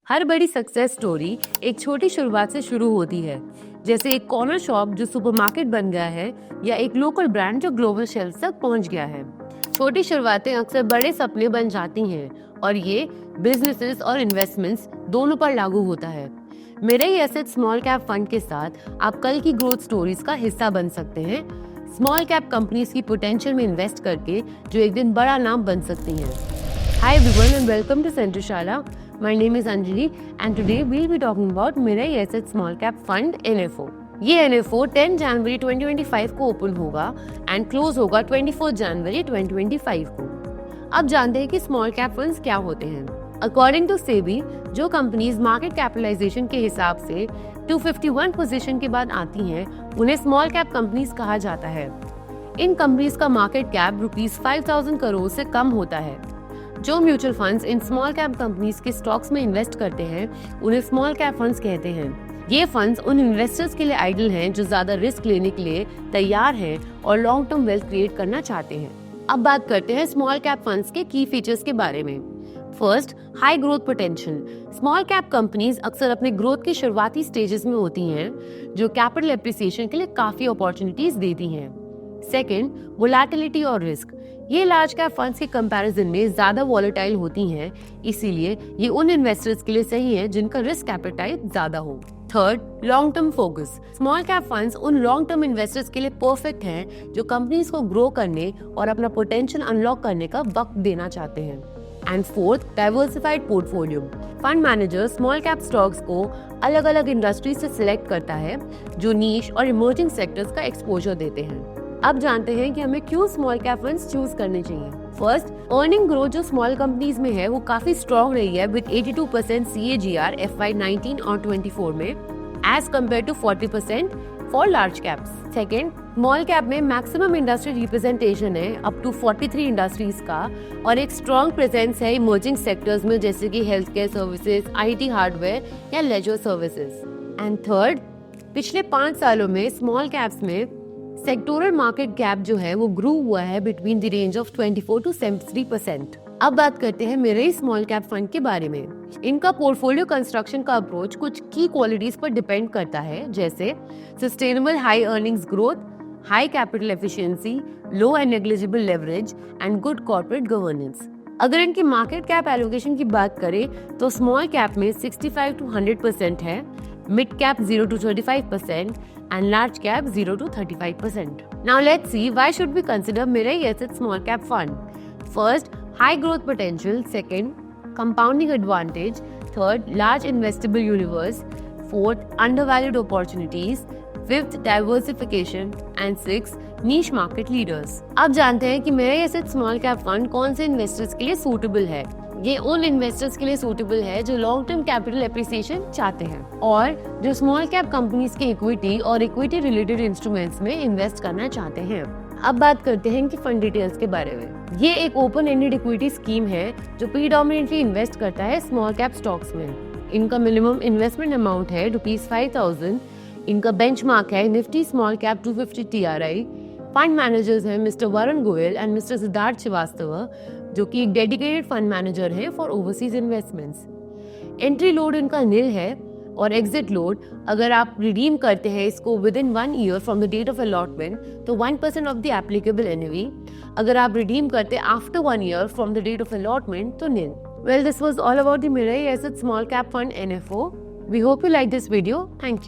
हर बड़ी success story एक छोटी शुरुआत से शुरू होती है, जैसे एक कॉर्नर शॉप जो सुपरमार्केट बन गया है या एक लोकल ब्रांड जो ग्लोबल शेल्फ तक पहुंच गया है। छोटी शुरुआतें अक्सर बड़े सपने बन जाती हैं और ये बिजनेसेस और इन्वेस्टमेंट्स दोनों पर लागू होता है। मेरे ही एसेट स्मॉल कैप फंड के साथ आप कल की ग्रोथ स्टोरीज का हिस्सा बन सकते हैं, स्मॉल कैप कंपनीज की पोटेंशियल में इन्वेस्ट करके जो एक दिन बड़ा नाम बन सकती हैं। Hi everyone and welcome to Centrishala. My name is Anjali and today we'll be talking about Mirai Asset Small Cap Fund NFO. ये NFO 10 जनवरी 2025 को ओपन होगा एंड क्लोज होगा 24 जनवरी 2025 को। अब जानते हैं कि स्मॉल कैप फंड्स क्या होते हैं। अकॉर्डिंग टू सेबी, जो कंपनीज मार्केट कैपिटलाइजेशन के हिसाब से 251 पोजीशन के बाद आती हैं, उन्हें स्मॉल कैप कंपनीज कहा जाता है। इन कंपनीज का मार्केट कैप ₹5000 करोड़ से कम होता है। जो mutual funds in small cap companies के स्टॉक्स में इन्वेस्ट करते हैं, उन्हें स्मॉल कैप फंड्स कहते हैं। ये फंड्स उन इन्वेस्टर्स के लिए आइडियल हैं जो ज्यादा रिस्क लेने के लिए तैयार हैं और लॉन्ग टर्म वेल्थ क्रिएट करना चाहते हैं। अब बात करते हैं स्मॉल कैप फंड्स के की फीचर्स के बारे में। First, high growth potential. Small cap companies अक्सर अपने ग्रोथ के शुरुआती स्टेजेस में होती हैं, जो कैपिटल एप्रिसिएशन के लिए काफी अपॉर्चुनिटीज देती हैं। सेकेंड, वोलेटिलिटी और रिस्क। ये लार्ज कैप फंड्स के कंपैरिजन में ज्यादा वॉलेटाइल होती हैं, इसीलिए ये उन इन्वेस्टर्स के लिए सही है जिनका रिस्क एपेटाइट ज्यादा हो। Third, long term focus. Small cap funds उन लॉन्ग टर्म इन्वेस्टर्स के लिए परफेक्ट हैं जो कंपनीज को ग्रो करने और अपना पोटेंशियल अनलॉक करने का वक्त देना चाहते हैं। And fourth, diversified portfolio. Fund manager small cap stocks को अलग अलग इंडस्ट्री से सिलेक्ट करता है जो नीश और इमर्जिंग सेक्टर्स का एक्सपोजर देते हैं। अब जानते हैं कि हमें क्यों स्मॉल कैप फंड्स चूज करने चाहिए। फर्स्ट, अर्निंग ग्रोथ जो स्मॉल कंपनीज में है वो काफी स्ट्रॉन्ग रही है विद 82% CAGR FY19 और 24 में as compare to 40% for large caps. Second, small cap में मैक्सिमम इंडस्ट्री रिप्रेजेंटेशन है अप टू 43 इंडस्ट्रीज का और एक स्ट्रॉन्ग प्रेजेंस है इमर्जिंग सेक्टर्स में जैसे कि health care services, IT hardware या लेजर सर्विसेज। एंड थर्ड, पिछले 5 सालों में स्मॉल कैप्स में सेक्टोरल मार्केट गैप जो है वो ग्रो हुआ है between the range of 24 to 73%। अब बात करते हैं मेरे स्मॉल कैप फंड के बारे में। इनका पोर्टफोलियो कंस्ट्रक्शन का अप्रोच कुछ की क्वालिटीज पर डिपेंड करता है, जैसे sustainable high earnings growth, high capital efficiency, low and negligible leverage and good corporate governance. अगर इनकी मार्केट कैप एलोकेशन की बात करें तो स्मॉल कैप में 65 to 100% है, mid cap 0 to 35% and large cap 0 to 35%. Now let's see why should we consider Mirai Asset Small Cap Fund. First, high growth potential. Second, compounding advantage. Third, large investable universe. Fourth, undervalued opportunities. Fifth, diversification. And sixth, niche market leaders. अब जानते हैं कि Mirai Asset Small Cap Fund कौन से investors के लिए suitable है। ये उन इन्वेस्टर्स के लिए सूटेबल है जो लॉन्ग टर्म कैपिटल एप्रिसिएशन चाहते हैं और जो स्मॉल कैप कंपनीज के इक्विटी और इक्विटी रिलेटेड इंस्ट्रूमेंट्स में इन्वेस्ट करना चाहते हैं। अब बात करते हैं कि फंड डिटेल्स के बारे में। ये एक ओपन एंडेड इक्विटी स्कीम है जो प्रीडोमिनेटली इन्वेस्ट करता है स्मॉल कैप स्टॉक्स में। इनका मिनिमम इन्वेस्टमेंट अमाउंट है ₹5000। इनका बेंचमार्क है Nifty small cap 250 TRI। Fund managers हैं mister Varun Goyal and mister Siddharth Shrivastava, जो कि एक डेडिकेटेड फंड मैनेजर है for overseas investments. Entry load इनका नील है और एग्जिट लोड अगर आप रिडीम करते हैं इसको within 1 year from the date of allotment तो 1% ऑफ द एप्लीकेबल NAV। अगर आप रिडीम करते after 1 year from the date of allotment तो nil. Well, this was all about the Mirai Asset Small Cap Fund NFO. We hope you like this video. Thank you.